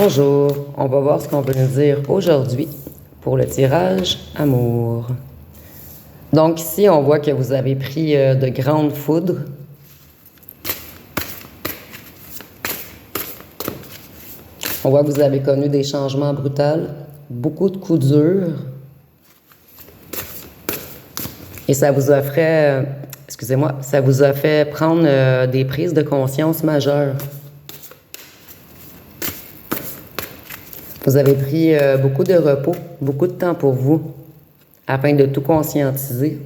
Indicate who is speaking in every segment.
Speaker 1: Bonjour, on va voir ce qu'on peut nous dire aujourd'hui pour le tirage amour. Donc ici, on voit que vous avez pris de grandes foudres. On voit que vous avez connu des changements brutaux, beaucoup de coups durs. Et ça vous a fait, ça vous a fait prendre des prises de conscience majeures. Vous avez pris beaucoup de repos, beaucoup de temps pour vous, afin de tout conscientiser.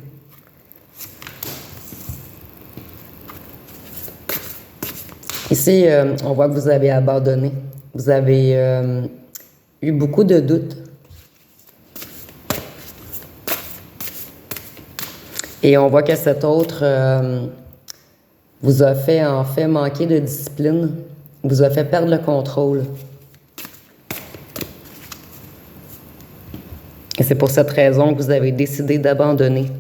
Speaker 1: Ici, on voit que vous avez abandonné. Vous avez eu beaucoup de doutes. Et on voit que cet autre vous a fait en fait manquer de discipline, vous a fait perdre le contrôle. Et c'est pour cette raison que vous avez décidé d'abandonner.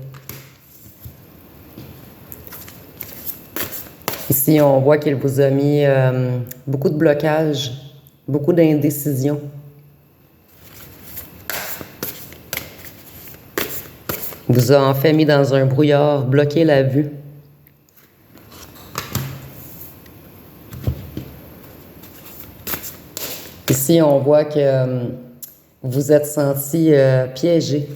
Speaker 1: Ici, on voit qu'il vous a mis beaucoup de blocages, beaucoup d'indécision. Il vous a en fait mis dans un brouillard, bloqué la vue. Ici, on voit que vous vous êtes senti piégé.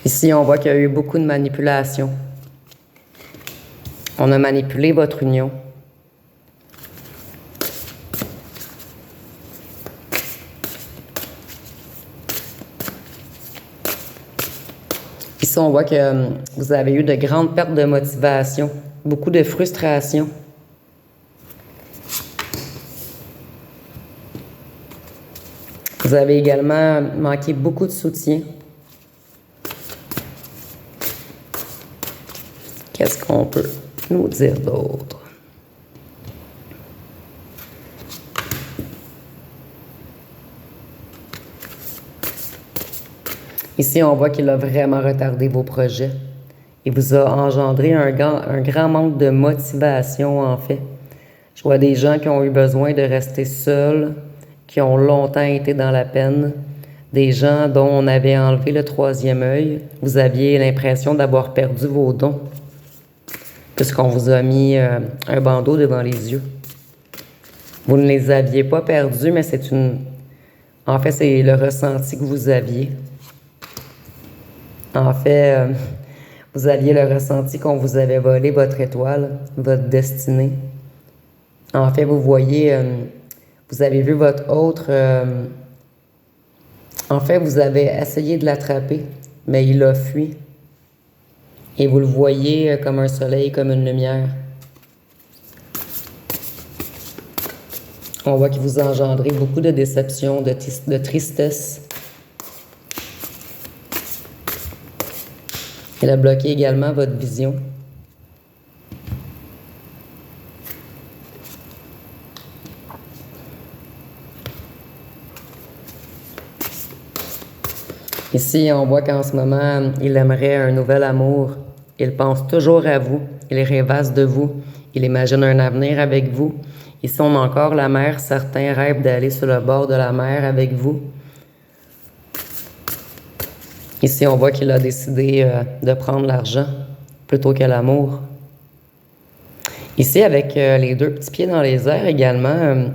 Speaker 1: Ici, on voit qu'il y a eu beaucoup de manipulation. On a manipulé votre union. Ici, on voit que vous avez eu de grandes pertes de motivation, beaucoup de frustration. Vous avez également manqué beaucoup de soutien. Qu'est-ce qu'on peut nous dire d'autre? Ici, on voit qu'il a vraiment retardé vos projets. Il vous a engendré un grand manque de motivation, en fait. Je vois des gens qui ont eu besoin de rester seuls, qui ont longtemps été dans la peine, des gens dont on avait enlevé le troisième œil. Vous aviez l'impression d'avoir perdu vos dons, puisqu'on vous a mis un bandeau devant les yeux. Vous ne les aviez pas perdus, mais en fait, c'est le ressenti que vous aviez. En fait, vous aviez le ressenti qu'on vous avait volé votre étoile, votre destinée. En fait, vous voyez, vous avez vu votre autre... en fait, vous avez essayé de l'attraper, mais il a fui. Et vous le voyez comme un soleil, comme une lumière. On voit qu'il vous a engendré beaucoup de déception, de tristesse. Il a bloqué également votre vision. Ici, on voit qu'en ce moment, il aimerait un nouvel amour. Il pense toujours à vous. Il rêvasse de vous. Il imagine un avenir avec vous. Ici, on a encore la mer. Certains rêvent d'aller sur le bord de la mer avec vous. Ici, on voit qu'il a décidé de prendre l'argent plutôt que l'amour. Ici, avec les deux petits pieds dans les airs également,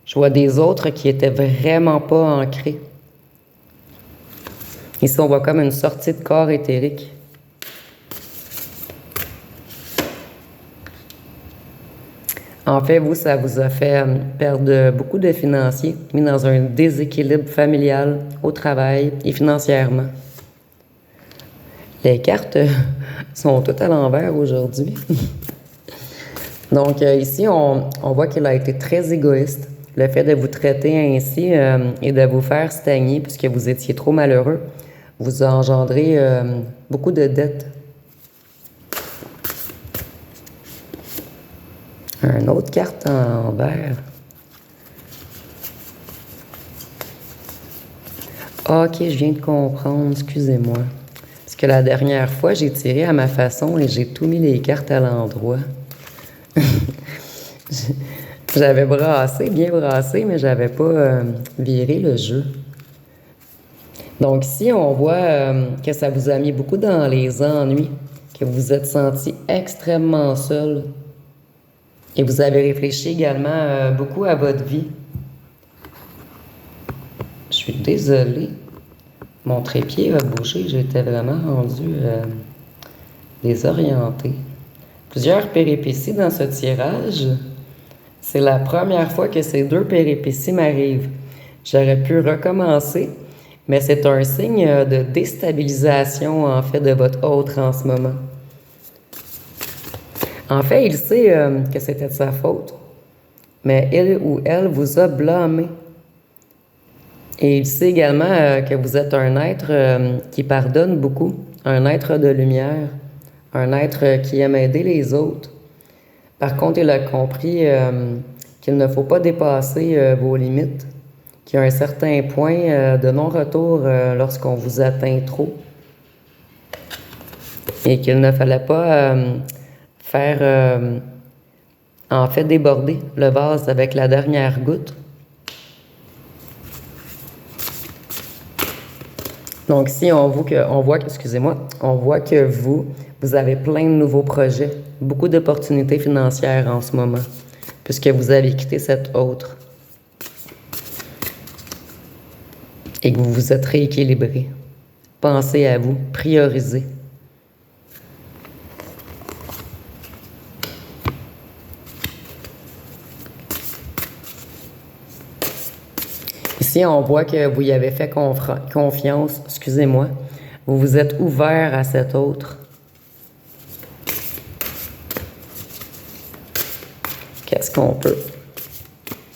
Speaker 1: je vois des autres qui étaient vraiment pas ancrés. Ici, on voit comme une sortie de corps éthérique. En fait, vous, ça vous a fait perdre beaucoup de financiers, mis dans un déséquilibre familial, au travail et financièrement. Les cartes sont toutes à l'envers aujourd'hui. Donc ici, on voit qu'il a été très égoïste. Le fait de vous traiter ainsi et de vous faire stagner puisque vous étiez trop malheureux, vous a engendré beaucoup de dettes. Une autre carte en vert. Ah, ok, je viens de comprendre, excusez-moi. Parce que la dernière fois, j'ai tiré à ma façon et j'ai tout mis les cartes à l'endroit. J'avais brassé, bien brassé, mais j'avais pas viré le jeu. Donc ici, on voit que ça vous a mis beaucoup dans les ennuis, que vous vous êtes senti extrêmement seul. Et vous avez réfléchi également beaucoup à votre vie. Je suis désolée. Mon trépied a bougé, j'étais vraiment rendu désorienté. Plusieurs péripéties dans ce tirage. C'est la première fois que ces deux péripéties m'arrivent. J'aurais pu recommencer, mais c'est un signe de déstabilisation, en fait, de votre autre en ce moment. En fait, il sait que c'était de sa faute, mais il ou elle vous a blâmé. Et il sait également que vous êtes un être qui pardonne beaucoup, un être de lumière, un être qui aime aider les autres. Par contre, il a compris qu'il ne faut pas dépasser vos limites, qu'il y a un certain point de non-retour lorsqu'on vous atteint trop et qu'il ne fallait pas faire, en fait, déborder le vase avec la dernière goutte. Donc ici, on voit que vous avez plein de nouveaux projets, beaucoup d'opportunités financières en ce moment, puisque vous avez quitté cet autre et que vous vous êtes rééquilibré. Pensez à vous, priorisez. Ici, on voit que vous y avez fait confiance, excusez-moi. Vous vous êtes ouvert à cet autre. Qu'est-ce qu'on peut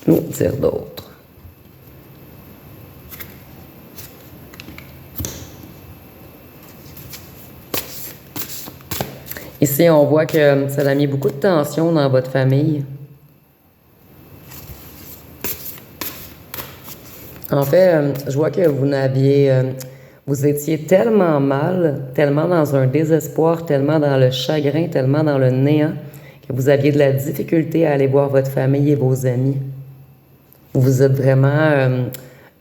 Speaker 1: nous dire d'autre? Ici, on voit que ça a mis beaucoup de tension dans votre famille. En fait, je vois que vous étiez tellement mal, tellement dans un désespoir, tellement dans le chagrin, tellement dans le néant, que vous aviez de la difficulté à aller voir votre famille et vos amis. Vous vous êtes vraiment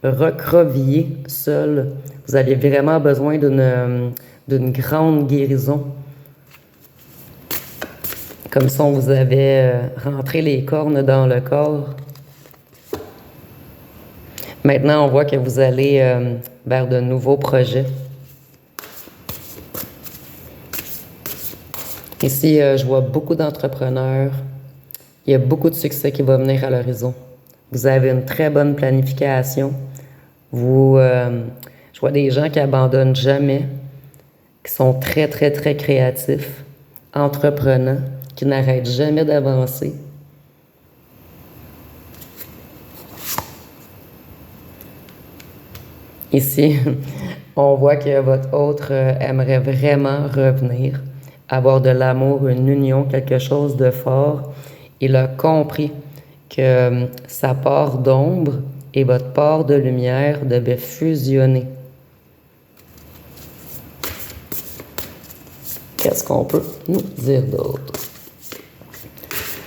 Speaker 1: recroquevillé seul. Vous aviez vraiment besoin d'une grande guérison. Comme si on vous avait rentré les cornes dans le corps. Maintenant, on voit que vous allez vers de nouveaux projets. Ici, je vois beaucoup d'entrepreneurs. Il y a beaucoup de succès qui va venir à l'horizon. Vous avez une très bonne planification. Je vois des gens qui abandonnent jamais, qui sont très, très, très créatifs, entreprenants, qui n'arrêtent jamais d'avancer. Ici, on voit que votre autre aimerait vraiment revenir, avoir de l'amour, une union, quelque chose de fort. Il a compris que sa part d'ombre et votre part de lumière devaient fusionner. Qu'est-ce qu'on peut nous dire d'autre?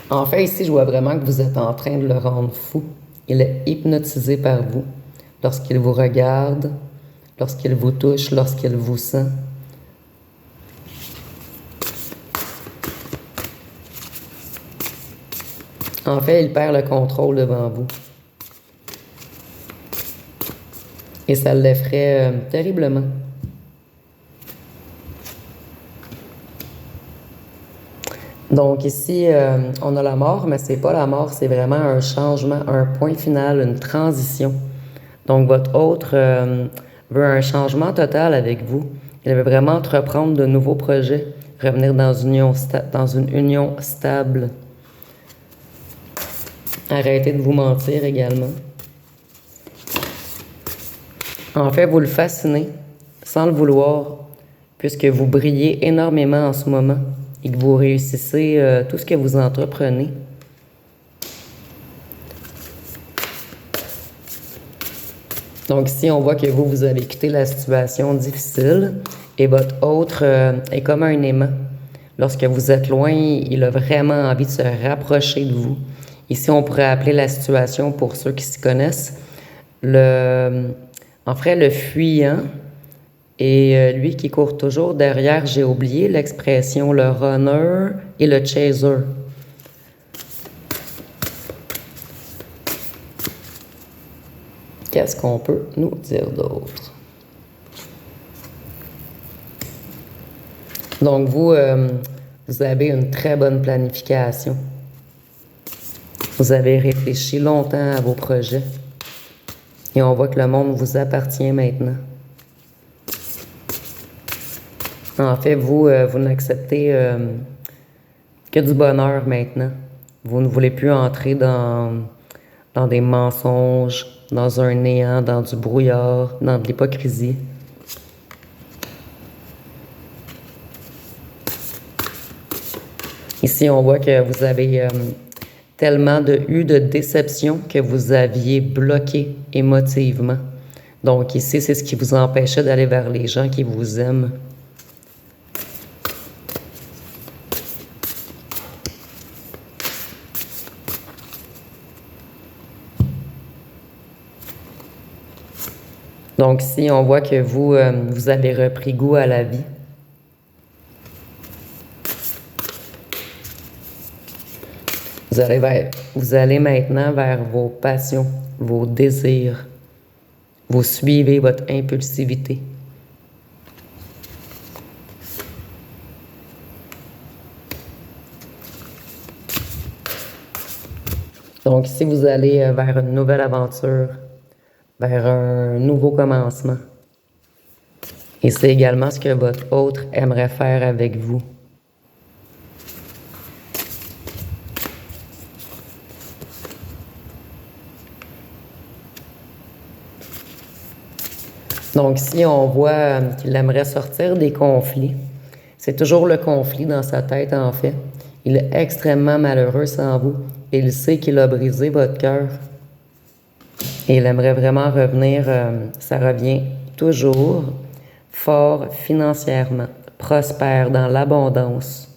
Speaker 1: En fait, ici, je vois vraiment que vous êtes en train de le rendre fou. Il est hypnotisé par vous. Lorsqu'il vous regarde, lorsqu'il vous touche, lorsqu'il vous sent. En fait, il perd le contrôle devant vous. Et ça l'effraie terriblement. Donc ici, on a la mort, mais c'est pas la mort, c'est vraiment un changement, un point final, une transition. Donc votre autre veut un changement total avec vous. Il veut vraiment entreprendre de nouveaux projets, revenir dans une union stable. Arrêtez de vous mentir également. En fait, vous le fascinez, sans le vouloir, puisque vous brillez énormément en ce moment et que vous réussissez tout ce que vous entreprenez. Donc ici, on voit que vous avez quitté la situation difficile et votre autre est comme un aimant. Lorsque vous êtes loin, il a vraiment envie de se rapprocher de vous. Ici, on pourrait appeler la situation, pour ceux qui s'y connaissent, en fait, le fuyant et lui qui court toujours derrière, j'ai oublié l'expression, le runner et le chaser. Qu'est-ce qu'on peut nous dire d'autre? Donc, vous avez une très bonne planification. Vous avez réfléchi longtemps à vos projets. Et on voit que le monde vous appartient maintenant. En fait, vous n'acceptez que du bonheur maintenant. Vous ne voulez plus entrer dans des mensonges, dans un néant, dans du brouillard, dans de l'hypocrisie. Ici, on voit que vous avez tellement eu de déception que vous aviez bloqué émotivement. Donc ici, c'est ce qui vous empêchait d'aller vers les gens qui vous aiment. Donc ici, on voit que vous avez repris goût à la vie. Vous allez maintenant vers vos passions, vos désirs. Vous suivez votre impulsivité. Donc ici, vous allez vers une nouvelle aventure, vers un nouveau commencement. Et c'est également ce que votre autre aimerait faire avec vous. Donc ici, on voit qu'il aimerait sortir des conflits. C'est toujours le conflit dans sa tête, en fait. Il est extrêmement malheureux sans vous. Et il sait qu'il a brisé votre cœur. Et il aimerait vraiment revenir, ça revient toujours, fort financièrement, prospère, dans l'abondance,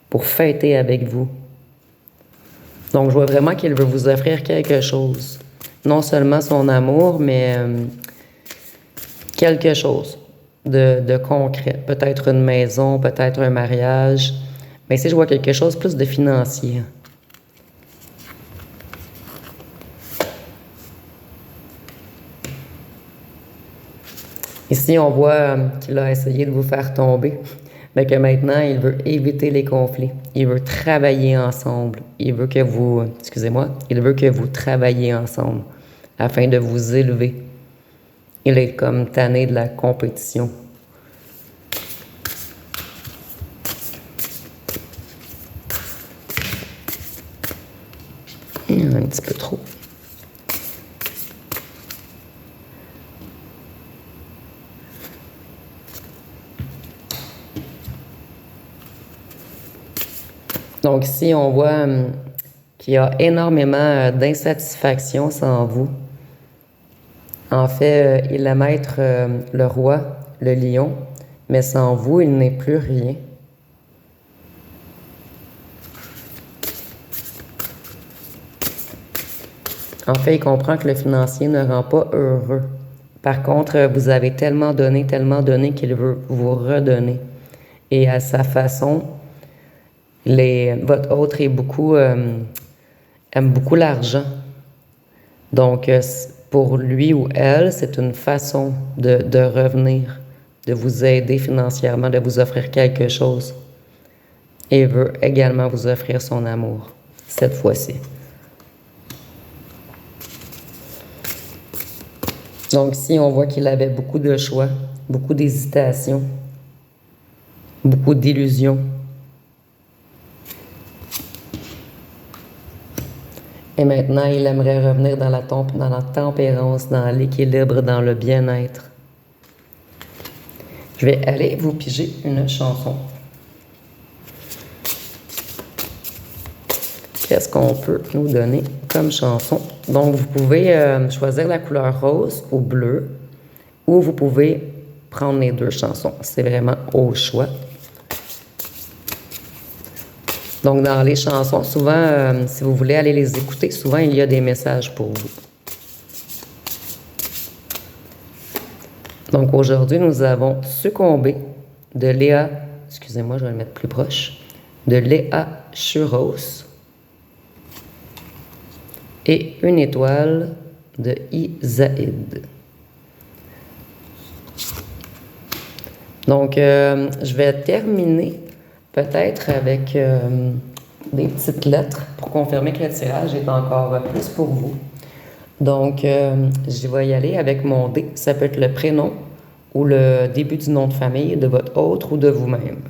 Speaker 1: pour fêter avec vous. Donc je vois vraiment qu'il veut vous offrir quelque chose. Non seulement son amour, mais quelque chose de concret. Peut-être une maison, peut-être un mariage. Mais ici, je vois quelque chose plus de financier. Ici, on voit qu'il a essayé de vous faire tomber, mais que maintenant, il veut éviter les conflits. Il veut travailler ensemble. Il veut que vous, il veut que vous travailliez ensemble afin de vous élever. Il est comme tanné de la compétition. Un petit peu trop. Donc ici, on voit qu'il y a énormément d'insatisfaction sans vous. En fait, il aime être le roi, le lion, mais sans vous, il n'est plus rien. En fait, il comprend que le financier ne rend pas heureux. Par contre, vous avez tellement donné qu'il veut vous redonner. Et à sa façon, votre autre aime beaucoup l'argent. Donc, pour lui ou elle, c'est une façon de revenir, de vous aider financièrement, de vous offrir quelque chose. Et il veut également vous offrir son amour, cette fois-ci. Donc ici, on voit qu'il avait beaucoup de choix, beaucoup d'hésitation, beaucoup d'illusions. Et maintenant, il aimerait revenir dans la tempérance, dans l'équilibre, dans le bien-être. Je vais aller vous piger une chanson. qu'est-ce qu'on peut nous donner comme chanson. Donc, vous pouvez choisir la couleur rose ou bleue, ou vous pouvez prendre les deux chansons. C'est vraiment au choix. Donc, dans les chansons, souvent, si vous voulez aller les écouter, souvent, il y a des messages pour vous. Donc, aujourd'hui, nous avons Succomber de Léa, excusez-moi, je vais le mettre plus proche, de Léa Churros et Une étoile de Isaïd. Donc, je vais terminer peut-être avec des petites lettres pour confirmer que le tirage est encore plus pour vous. Donc, je vais y aller avec mon D. Ça peut être le prénom ou le début du nom de famille de votre autre ou de vous-même.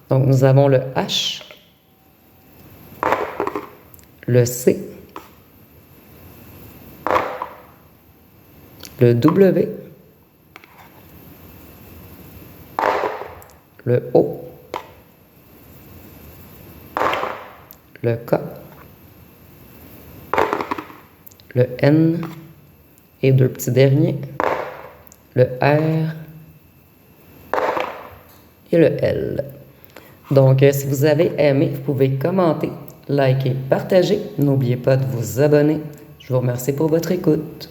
Speaker 1: Donc, nous avons le H, le C, le W, le O, le K, le N et deux petits derniers, le R et le L. Donc, si vous avez aimé, vous pouvez commenter, liker, partager. N'oubliez pas de vous abonner. Je vous remercie pour votre écoute.